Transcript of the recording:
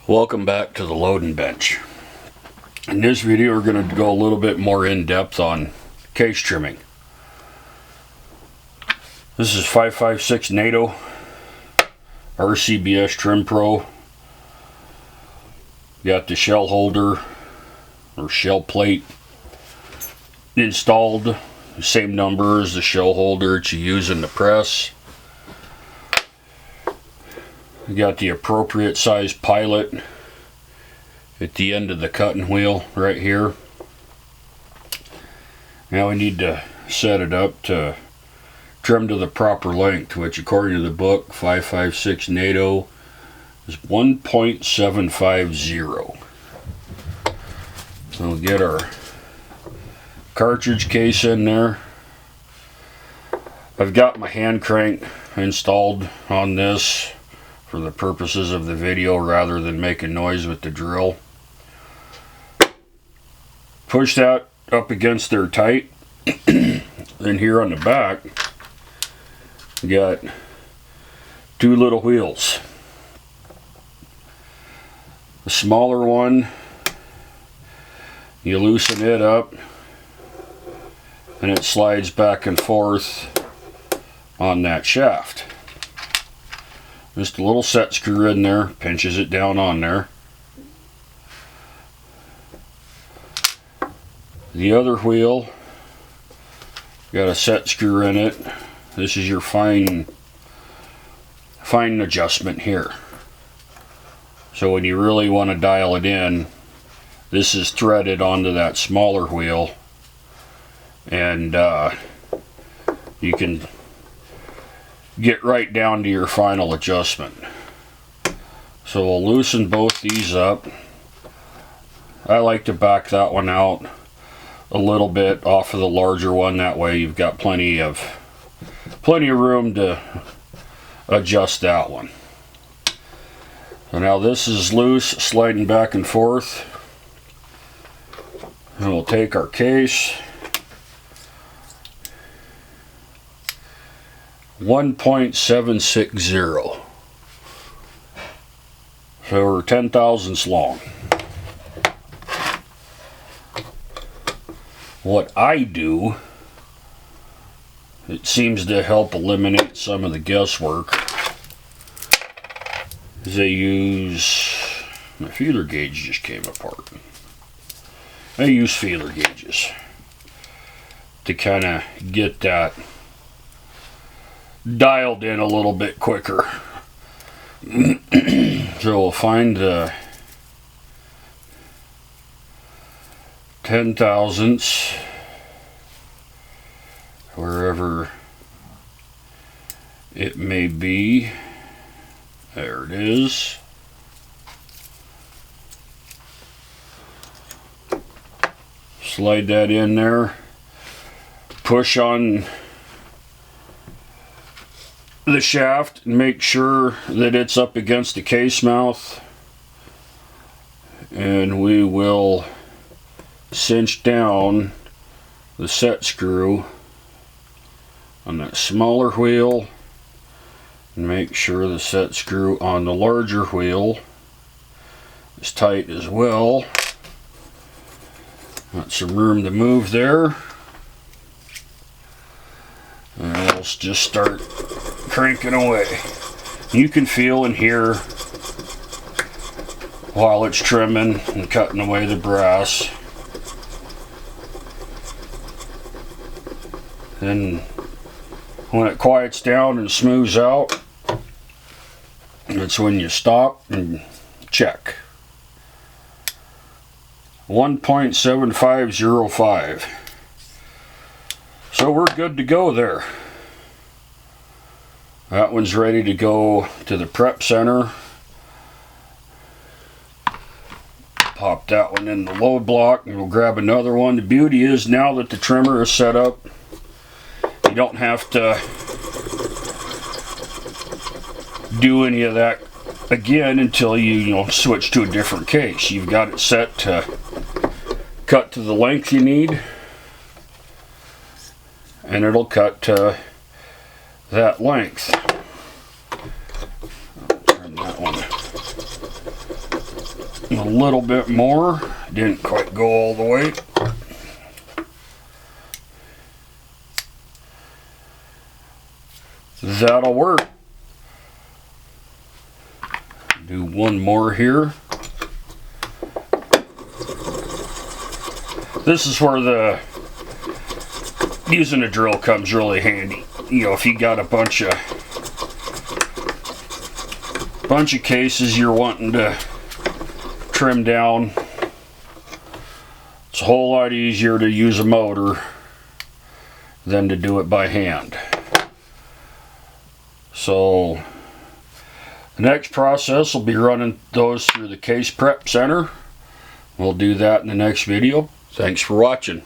Welcome back to the loading bench. In this video we're going to go a little bit more in depth on case trimming. This is 556 NATO RCBS Trim Pro. Got the shell holder or shell plate installed, the same number as the shell holder that you use in the press. We got the appropriate size pilot at the end of the cutting wheel right here. Now we need to set it up to trim to the proper length, which according to the book 556 NATO is 1.750. So we'll get our cartridge case in there. I've got my hand crank installed on this for the purposes of the video rather than making noise with the drill. Push that up against there tight. Then here on the back we got two little wheels. The smaller one, you loosen it up and it slides back and forth on that shaft. Just a little set screw in there, pinches it down on there. The other wheel got a set screw in it. This is your fine adjustment here. So when you really want to dial it in, this is threaded onto that smaller wheel, and you can get right down to your final adjustment. So we'll loosen both these up. I like to back that one out a little bit off of the larger one, that way you've got plenty of room to adjust that one. So now this is loose, sliding back and forth, and we'll take our case, 1.760, so we're 10 thousandths long. What I do, it seems to help eliminate some of the guesswork, is I use, my feeler gauge just came apart. I use feeler gauges to kind of get that dialed in a little bit quicker. So we'll find the 10 thousandths wherever it may be. There it is. Slide that in there. Push on the shaft and make sure that it's up against the case mouth, and we will cinch down the set screw on that smaller wheel and make sure the set screw on the larger wheel is tight as well. Got some room to move there, and let's just start cranking away. You can feel and hear while it's trimming and cutting away the brass. Then when it quiets down and smooths out, that's when you stop and check. 1.7505. So we're good to go there. That one's ready to go to the prep center. Pop that one in the load block and we'll grab another one. The beauty is now that the trimmer is set up, you don't have to do any of that again until you switch to a different case. You've got it set to cut to the length you need, and it'll cut to that length. I'll turn that one A little bit more. Didn't quite go all the way. That'll work. Do one more here. This is where the using a drill comes really handy. You know, if you got a bunch of cases you're wanting to trim down, it's a whole lot easier to use a motor than to do it by hand. So the next process will be running those through the case prep center. We'll do that in the next video. Thanks for watching.